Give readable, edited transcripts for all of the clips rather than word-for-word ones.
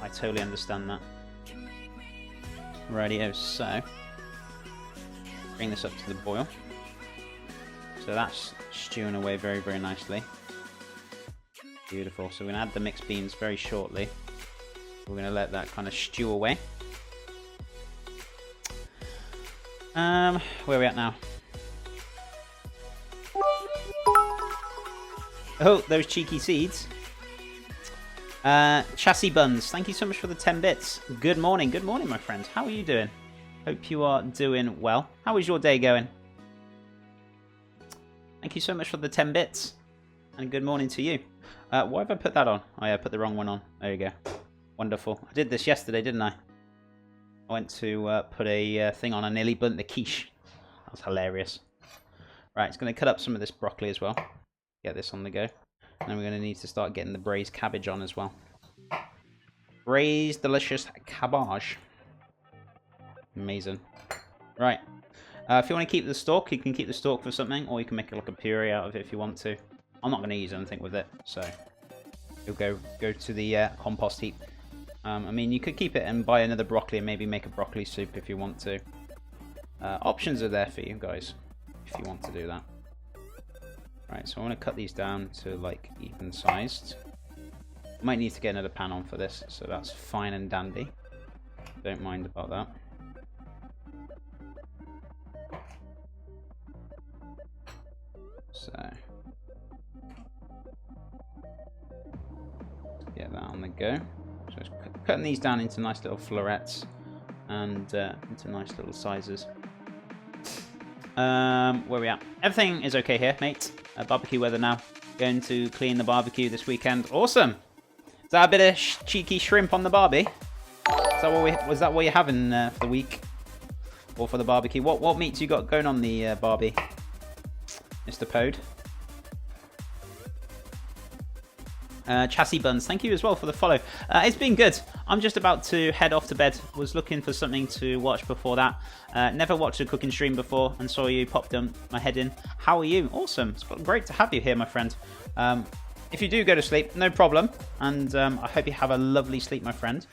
I totally understand that. Rightio, so bring this up to the boil. So that's stewing away very, very nicely. Beautiful. So we're going to add the mixed beans very shortly. We're going to let that kind of stew away. Where are we at now? Oh, those cheeky seeds. Chassis Buns, thank you so much for the 10 bits. Good morning, my friend. How are you doing? Hope you are doing well. How is your day going? Thank you so much for the 10 bits. And good morning to you. Why have I put that on? Oh yeah, I put the wrong one on. There you go. Wonderful. I did this yesterday, didn't I? I went to put a thing on. I nearly burnt the quiche. That was hilarious. Right, it's going to cut up some of this broccoli as well. Get this on the go. And then we're going to need to start getting the braised cabbage on as well. Braised delicious cabbage. Amazing. Right. If you want to keep the stalk, you can keep the stalk for something, or you can make like a puree out of it if you want to. I'm not going to use anything with it, so you'll go to the compost heap. I mean, you could keep it and buy another broccoli and maybe make a broccoli soup if you want to. Options are there for you guys if you want to do that. Right, so I want to cut these down to like even sized. Might need to get another pan on for this, so that's fine and dandy. Don't mind about that. So get that on the go. So just cutting these down into nice little florets and into nice little sizes. Where are we at? Everything is okay here, mate. Barbecue weather now. Going to clean the barbecue this weekend. Awesome. Is that a bit of cheeky shrimp on the barbie? Was that what you're having for the week or for the barbecue? What meats you got going on the barbie, Mr. Pode? Chassis Buns, thank you as well for the follow. It's been good. I'm just about to head off to bed. Was looking for something to watch before that. Never watched a cooking stream before and saw you popped my head in. How are you? Awesome. It's great to have you here, my friend. If you do go to sleep, no problem. And I hope you have a lovely sleep, my friend.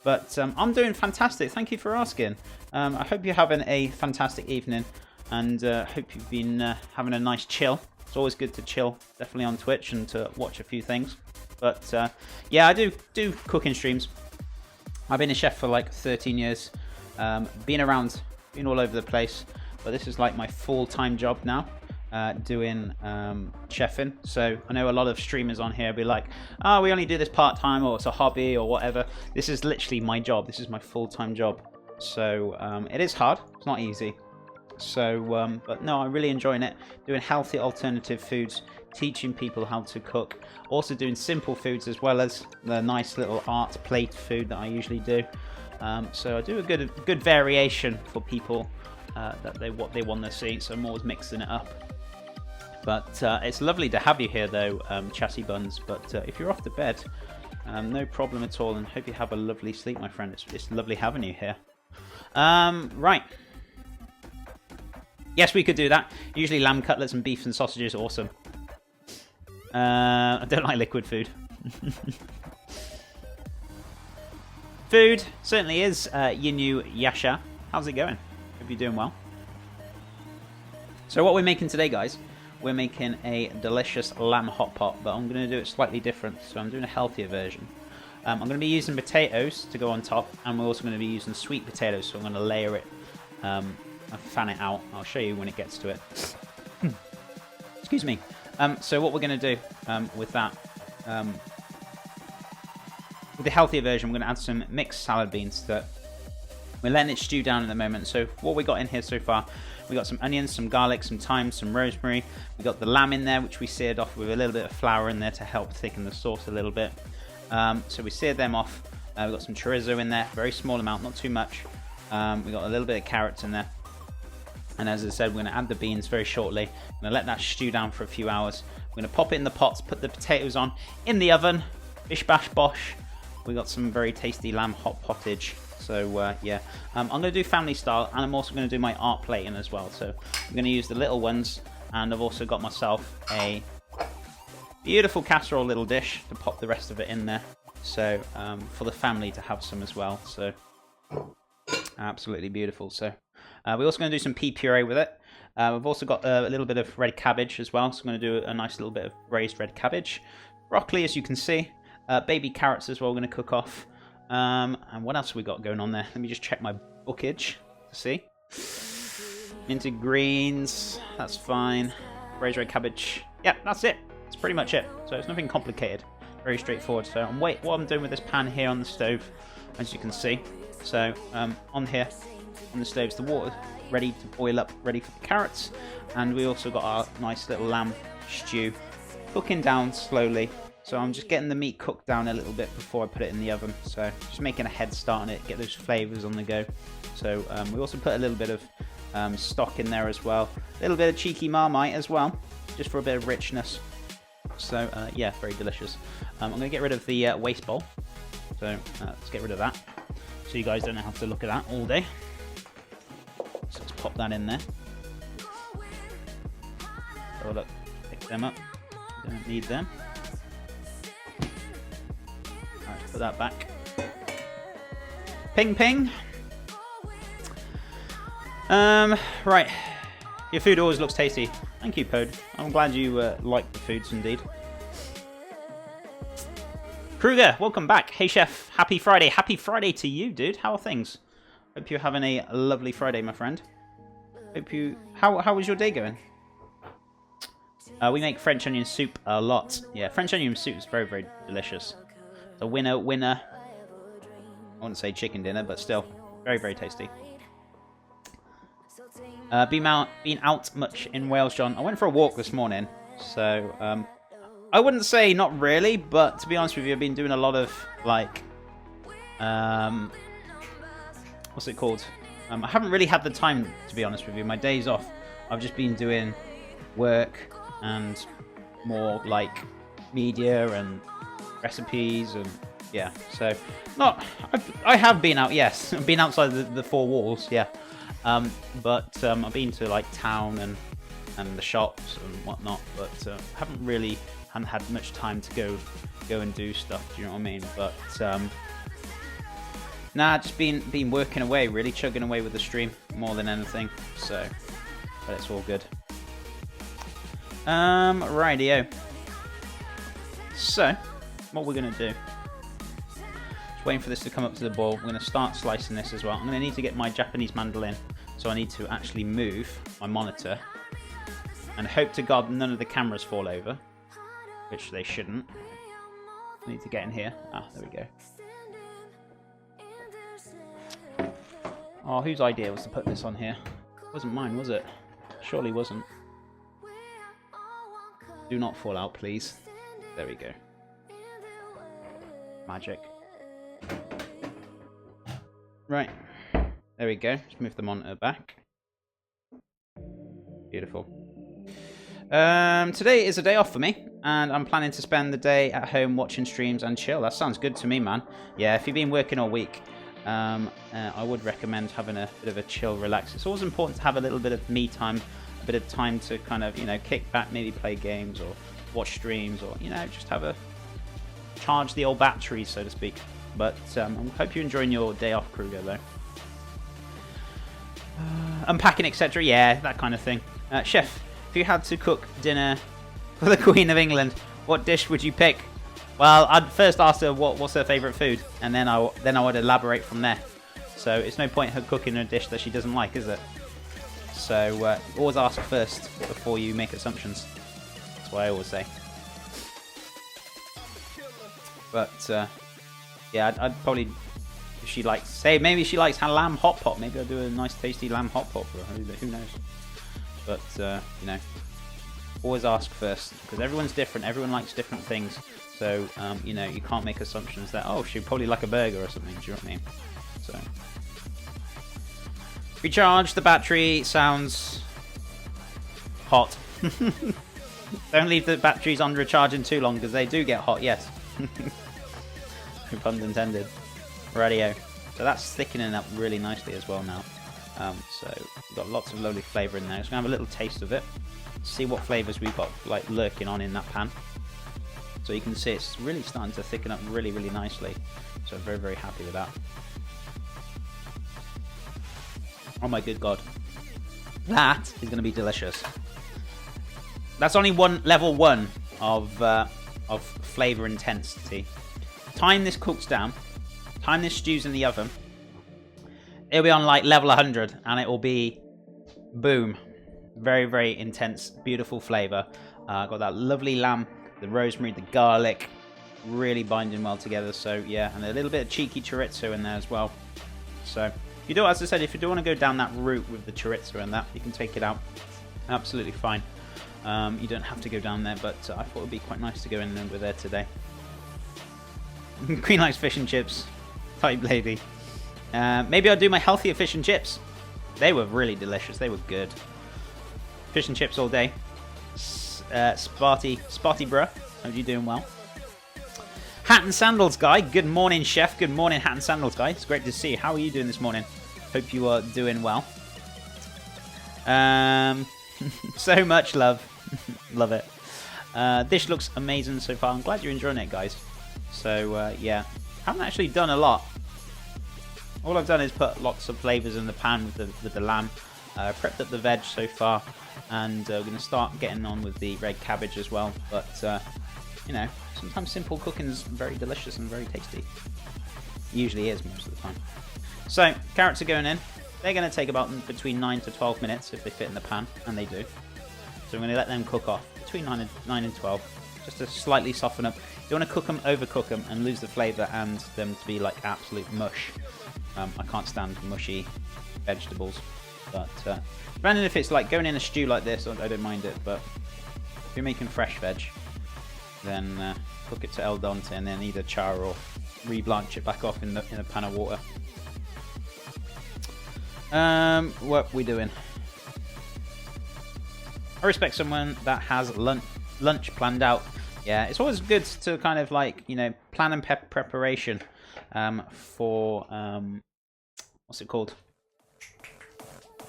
But I'm doing fantastic. Thank you for asking. I hope you're having a fantastic evening. And hope you've been having a nice chill. It's always good to chill, definitely on Twitch, and to watch a few things. But yeah, I do cooking streams. I've been a chef for like 13 years. Been all over the place. But this is like my full-time job now, doing chefing. So I know a lot of streamers on here be like, oh, we only do this part-time, or it's a hobby, or whatever. This is literally my job. This is my full-time job. So it is hard. It's not easy. So, but no, I'm really enjoying it. Doing healthy alternative foods, teaching people how to cook. Also doing simple foods as well as the nice little art plate food that I usually do. So I do a good variation for people what they want to see. So I'm always mixing it up. But it's lovely to have you here, though, Chassis Buns. But if you're off to bed, no problem at all. And hope you have a lovely sleep, my friend. It's lovely having you here. Right. Yes, we could do that. Usually lamb cutlets and beef and sausages. Awesome. I don't like liquid food. Food certainly is Yinu Yasha. How's it going? Hope you're doing well. So what we're making today, guys, we're making a delicious lamb hot pot, but I'm going to do it slightly different. So I'm doing a healthier version. I'm going to be using potatoes to go on top, and we're also going to be using sweet potatoes. So I'm going to layer it. And fan it out. I'll show you when it gets to it. Excuse me. So what we're going to do with that, with the healthier version, we're going to add some mixed salad beans to it. We're letting it stew down at the moment. So what we got in here so far, we got some onions, some garlic, some thyme, some rosemary. We got the lamb in there, which we seared off with a little bit of flour in there to help thicken the sauce a little bit. So we seared them off. We've got some chorizo in there, very small amount, not too much. We got a little bit of carrots in there. And as I said, we're going to add the beans very shortly. I'm going to let that stew down for a few hours. We're going to pop it in the pots, put the potatoes on in the oven. Bish bash bosh. We got some very tasty lamb hot pottage. So yeah, I'm going to do family style, and I'm also going to do my art plating as well. So I'm going to use the little ones, and I've also got myself a beautiful casserole little dish to pop the rest of it in there. So for the family to have some as well. So absolutely beautiful. So we're also going to do some pea puree with it. We've also got a little bit of red cabbage as well. So I'm going to do a nice little bit of braised red cabbage. Broccoli, as you can see. Baby carrots as well, we're going to cook off. And what else have we got going on there? Let me just check my bookage to see. Minted greens, that's fine. Braised red cabbage. Yeah, that's it. That's pretty much it. So it's nothing complicated. Very straightforward. So what I'm doing with this pan here on the stove, as you can see. So on here, on the stove's the water ready to boil up, ready for the carrots. And we also got our nice little lamb stew cooking down slowly. So I'm just getting the meat cooked down a little bit before I put it in the oven. So just making a head start on it, get those flavours on the go. So we also put a little bit of stock in there as well. A little bit of cheeky Marmite as well, just for a bit of richness. So yeah, very delicious. I'm going to get rid of the waste bowl. So let's get rid of that. So you guys don't have to look at that all day. So let's pop that in there. Oh look, pick them up. Don't need them. Alright, put that back. Ping ping. Right. Your food always looks tasty. Thank you, Pod. I'm glad you like the foods indeed. Kruger, welcome back. Hey, Chef. Happy Friday. Happy Friday to you, dude. How are things? Hope you're having a lovely Friday, my friend. Hope you... How was your day going? We make French onion soup a lot. Yeah, French onion soup is very, very delicious. The winner. I wouldn't say chicken dinner, but still. Very, very tasty. Been out much in Wales, John? I went for a walk this morning. So, I wouldn't say not really, but to be honest with you, I've been doing a lot of, like... what's it called? I haven't really had the time, to be honest with you. My days off, I've just been doing work and more like media and recipes and yeah. So I have been out, yes. I've been outside the four walls, yeah. But I've been to like town and the shops and whatnot, but haven't had much time to go and do stuff. Do you know what I mean? But nah, just been working away, really chugging away with the stream more than anything. So, but it's all good. Rightio. So, what we're gonna do? Just waiting for this to come up to the boil. We're gonna start slicing this as well. I'm gonna need to get my Japanese mandolin, so I need to actually move my monitor, and hope to God none of the cameras fall over, which they shouldn't. I need to get in here. Ah, there we go. Oh, whose idea was to put this on here? It wasn't mine, was it? Surely wasn't. Do not fall out, please. There we go. Magic. Right. There we go. Just move the monitor back. Beautiful. Today is a day off for me, and I'm planning to spend the day at home watching streams and chill. That sounds good to me, man. Yeah, if you've been working all week, I would recommend having a bit of a chill, relax. It's always important to have a little bit of me time, a bit of time to kind of, you know, kick back, maybe play games or watch streams, or, you know, just have a charge the old batteries, so to speak. But I hope you're enjoying your day off, Kruger, though. Unpacking, etc. Yeah, that kind of thing. Chef, if you had to cook dinner for the Queen of England, what dish would you pick? Well, I'd first ask her what's her favourite food, and then I would elaborate from there. So it's no point her cooking a dish that she doesn't like, is it? So always ask first before you make assumptions. That's what I always say. But yeah, I'd probably, if she likes, say maybe she likes lamb hot pot. Maybe I'll do a nice tasty lamb hot pot for her. Who knows? But you know, always ask first, because everyone's different. Everyone likes different things. So you know, you can't make assumptions that, oh, she'd probably like a burger or something. Do you know what I mean? So recharge the battery sounds hot. Don't leave the batteries on recharging too long, because they do get hot. Yes. No pun intended. Radio. So that's thickening up really nicely as well now. So we've got lots of lovely flavour in there. Just gonna have a little taste of it. See what flavours we've got like lurking on in that pan. So you can see it's really starting to thicken up really, really nicely. So I'm very, very happy with that. Oh my good God. That is going to be delicious. That's only level 1 of flavour intensity. Time this cooks down. Time this stews in the oven. It'll be on like level 100 and it will be boom. Very, very intense, beautiful flavour. Got that lovely lamb, the rosemary, the garlic, really binding well together. So yeah, and a little bit of cheeky chorizo in there as well. So you do, as I said, if you do want to go down that route with the chorizo and that, you can take it out. Absolutely fine. You don't have to go down there, but I thought it would be quite nice to go in over there today. Queen likes fish and chips. Type lady. Maybe I'll do my healthier fish and chips. They were really delicious. They were good. Fish and chips all day. Sparty bruh. Hope you're doing well. Hat and Sandals guy. Good morning, chef. Good morning, Hat and Sandals guy. It's great to see you. How are you doing this morning? Hope you are doing well. So much love. Love it. Dish looks amazing so far. I'm glad you're enjoying it, guys. So, yeah. Haven't actually done a lot. All I've done is put lots of flavours in the pan with the lamb. Prepped up the veg so far. And we're going to start getting on with the red cabbage as well. But, you know, sometimes simple cooking is very delicious and very tasty. Usually is most of the time. So, carrots are going in. They're going to take about between 9 to 12 minutes if they fit in the pan. And they do. So I'm going to let them cook off between 9 and 12. Just to slightly soften up. You don't want to cook them, overcook them, and lose the flavour and them to be like absolute mush. I can't stand mushy vegetables. But depending if it's like going in a stew like this, I don't mind it. But if you're making fresh veg, then cook it to el dente and then either char or re-blanch it back off in a pan of water. What are we doing? I respect someone that has lunch planned out. Yeah, it's always good to kind of like, you know, plan and preparation for what's it called?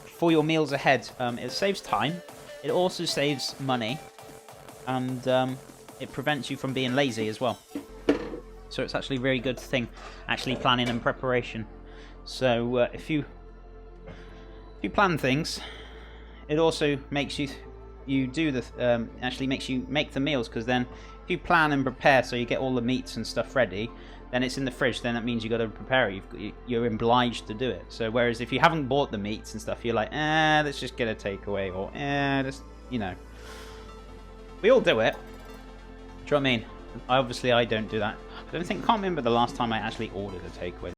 For your meals ahead. It saves time. It also saves money, and it prevents you from being lazy as well. So it's actually a very good thing, actually planning and preparation. So if you plan things, it also makes you do the actually makes you make the meals, because then if you plan and prepare so you get all the meats and stuff ready, then it's in the fridge, then that means you got to prepare it. You're obliged to do it. So whereas if you haven't bought the meats and stuff, you're like, let's just get a takeaway, or just, you know, we all do it. Do you know what I mean? Obviously I don't do that. Can't remember the last time I actually ordered a takeaway.